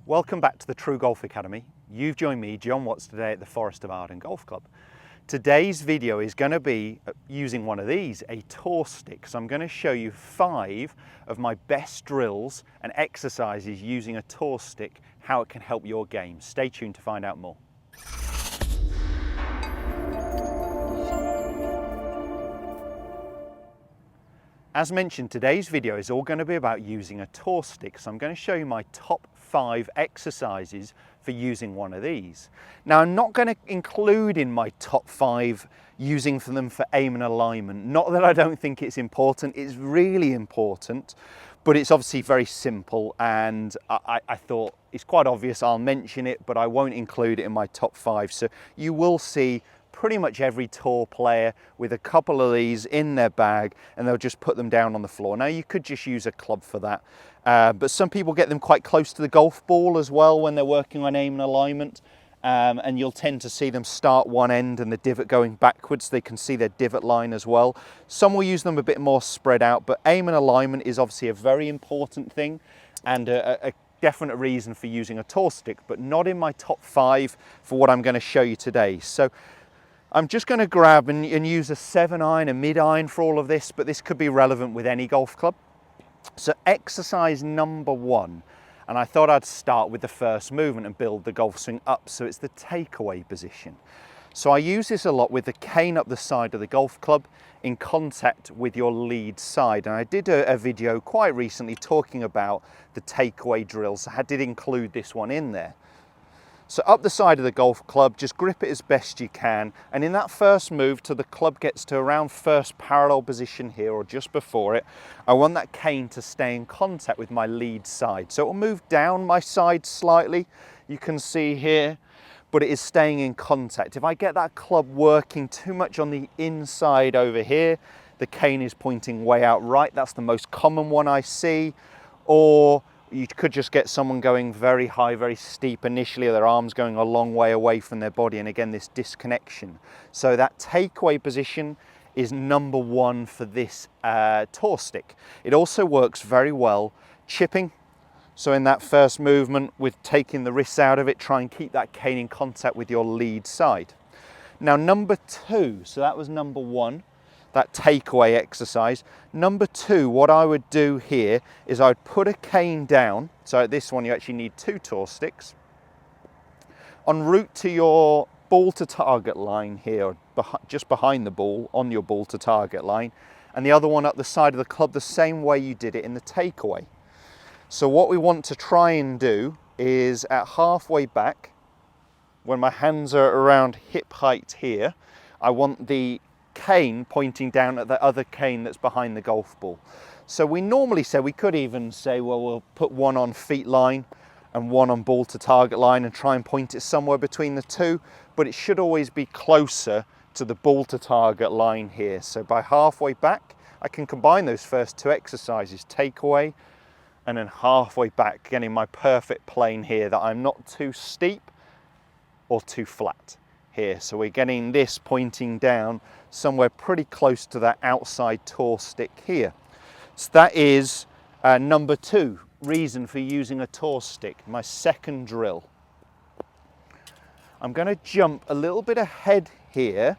Welcome back to the TruGolf Academy. You've joined me, Jon Watts, today at the Forest of Arden Golf Club. Today's video is going to be using one of these, a tour stick. So I'm going to show you 5 of my best drills and exercises using a tour stick, how it can help your game. Stay tuned to find out more. As mentioned, today's video is all going to be about using a tour stick. So I'm going to show you my top 5 exercises for using one of these. Now, I'm not going to include in my top 5 using them for aim and alignment. Not that I don't think it's important, it's really important, but it's obviously very simple, and I thought it's quite obvious I'll mention it, but I won't include it in my top 5. So you will see pretty much every tour player with a couple of these in their bag, and they'll just put them down on the floor. Now, you could just use a club for that, but some people get them quite close to the golf ball as well when they're working on aim and alignment, and you'll tend to see them start one end and the divot going backwards. They can see their divot line as well. Some will use them a bit more spread out, but aim and alignment is obviously a very important thing and a definite reason for using a tour stick, but not in my top 5 for what I'm going to show you today. So I'm just going to grab and use a 7-iron, a mid-iron for all of this, but this could be relevant with any golf club. So exercise number 1, and I thought I'd start with the first movement and build the golf swing up, so it's the takeaway position. So I use this a lot with the cane up the side of the golf club in contact with your lead side, and I did a video quite recently talking about the takeaway drills, so I did include this one in there. So up the side of the golf club, just grip it as best you can, and in that first move till the club gets to around first parallel position here or just before it, I want that cane to stay in contact with my lead side. So it will move down my side slightly, you can see here, but it is staying in contact. If I get that club working too much on the inside over here, the cane is pointing way out right. That's the most common one I see. Or you could just get someone going very high, very steep initially, or their arms going a long way away from their body, and again, this disconnection. So that takeaway position is number 1 for this tour stick. It also works very well chipping. So in that first movement, with taking the wrists out of it, try and keep that cane in contact with your lead side. Now, number 2, so that was number 1. That takeaway exercise. Number 2, what I would do here is I would put a cane down. So at this one, you actually need 2 tour sticks. En route to your ball to target line here, just behind the ball, on your ball to target line. And the other one up the side of the club, the same way you did it in the takeaway. So what we want to try and do is at halfway back, when my hands are around hip height here, I want the cane pointing down at the other cane that's behind the golf ball. So we normally say, we could even say, well, we'll put one on feet line and one on ball to target line and try and point it somewhere between the 2, but it should always be closer to the ball to target line here. So by halfway back, I can combine those first 2 exercises, takeaway and then halfway back, getting my perfect plane here that I'm not too steep or too flat here. So we're getting this pointing down somewhere pretty close to that outside tour stick here. So that is number 2 reason for using a tour stick, my second drill. I'm going to jump a little bit ahead here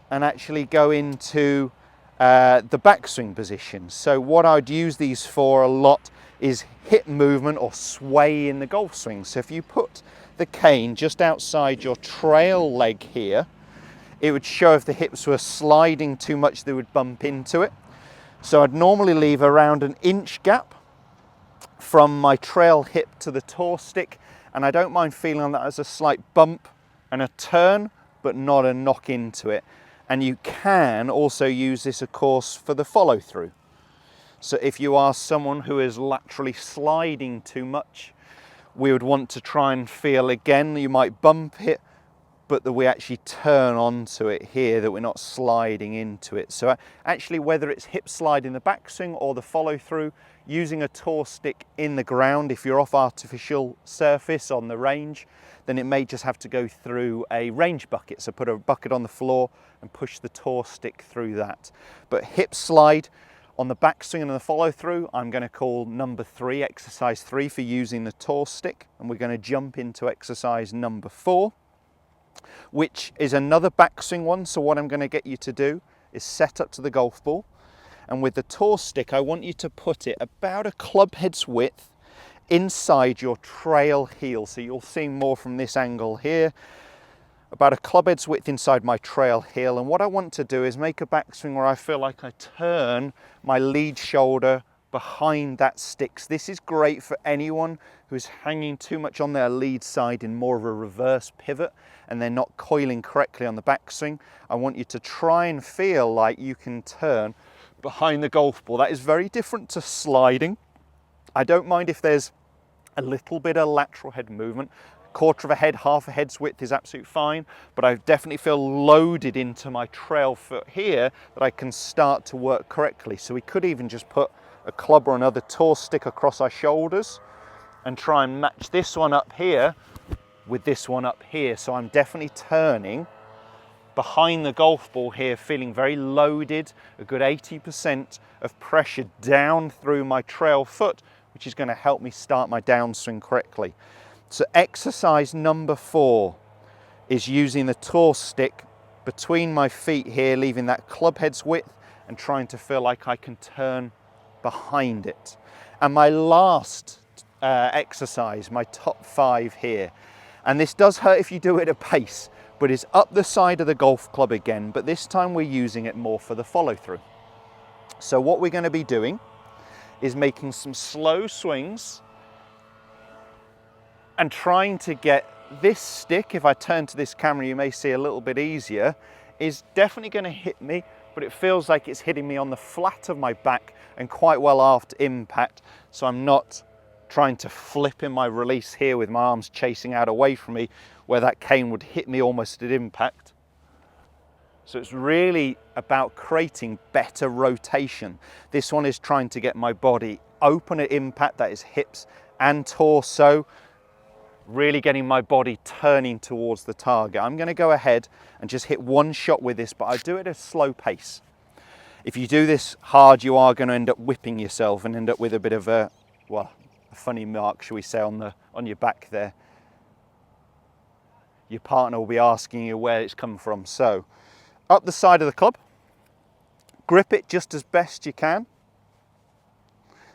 and actually go into the backswing position. So what I'd use these for a lot is hip movement or sway in the golf swing. So if you put the cane just outside your trail leg here, it would show if the hips were sliding too much, they would bump into it. So I'd normally leave around an inch gap from my trail hip to the tour stick, and I don't mind feeling that as a slight bump and a turn, but not a knock into it. And you can also use this, of course, for the follow through. So if you are someone who is laterally sliding too much, we would want to try and feel again, you might bump it, but that we actually turn onto it here, that we're not sliding into it. So actually, whether it's hip slide in the backswing or the follow through, using a tour stick in the ground, if you're off artificial surface on the range, then it may just have to go through a range bucket. So put a bucket on the floor and push the tour stick through that. But hip slide On the backswing and the follow through, I'm going to call number 3, exercise 3, for using the tour stick, and we're going to jump into exercise number 4, which is another backswing one. So what I'm going to get you to do is set up to the golf ball, and with the tour stick I want you to put it about a club head's width inside your trail heel. So you'll see more from this angle here, about a club head's width inside my trail heel. And what I want to do is make a backswing where I feel like I turn my lead shoulder behind that stick. So this is great for anyone who's hanging too much on their lead side in more of a reverse pivot and they're not coiling correctly on the backswing. I want you to try and feel like you can turn behind the golf ball. That is very different to sliding. I don't mind if there's a little bit of lateral head movement. Quarter of a head, half a head's width is absolutely fine, but I definitely feel loaded into my trail foot here that I can start to work correctly. So we could even just put a club or another tour stick across our shoulders and try and match this one up here with this one up here. So I'm definitely turning behind the golf ball here, feeling very loaded, a good 80% of pressure down through my trail foot, which is going to help me start my downswing correctly. So exercise number 4 is using the tour stick between my feet here, leaving that club head's width and trying to feel like I can turn behind it. And my last exercise, my top 5 here, and this does hurt if you do it at pace, but it's up the side of the golf club again, but this time we're using it more for the follow through. So what we're going to be doing is making some slow swings and trying to get this stick, if I turn to this camera you may see a little bit easier, is definitely going to hit me, but it feels like it's hitting me on the flat of my back and quite well after impact, so I'm not trying to flip in my release here with my arms chasing out away from me where that cane would hit me almost at impact. So it's really about creating better rotation. This one is trying to get my body open at impact, that is hips and torso, really getting my body turning towards the target. I'm going to go ahead and just hit one shot with this, but I do it at a slow pace. If you do this hard, you are going to end up whipping yourself and end up with a bit of a, well, a funny mark, shall we say, on your back there. Your partner will be asking you where it's come from. So up the side of the club, grip it just as best you can.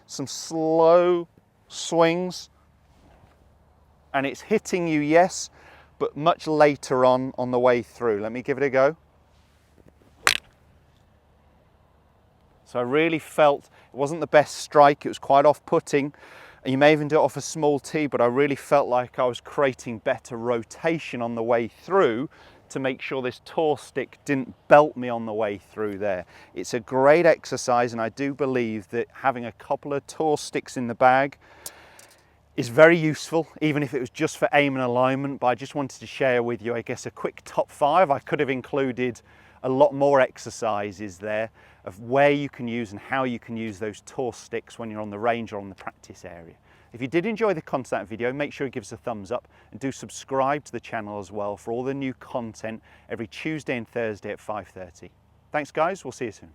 Some slow swings, and it's hitting you, yes, but much later on the way through. Let me give it a go. So I really felt it wasn't the best strike, it was quite off-putting. You may even do it off a small tee, but I really felt like I was creating better rotation on the way through to make sure this tour stick didn't belt me on the way through there. It's a great exercise, and I do believe that having a couple of tour sticks in the bag is very useful, even if it was just for aim and alignment. But I just wanted to share with you, I guess, a quick top 5. I could have included a lot more exercises there of where you can use and how you can use those tour sticks when you're on the range or on the practice area. If you did enjoy the content of that video, make sure you give us a thumbs up and do subscribe to the channel as well for all the new content every Tuesday and Thursday at 5:30. Thanks guys, we'll see you soon.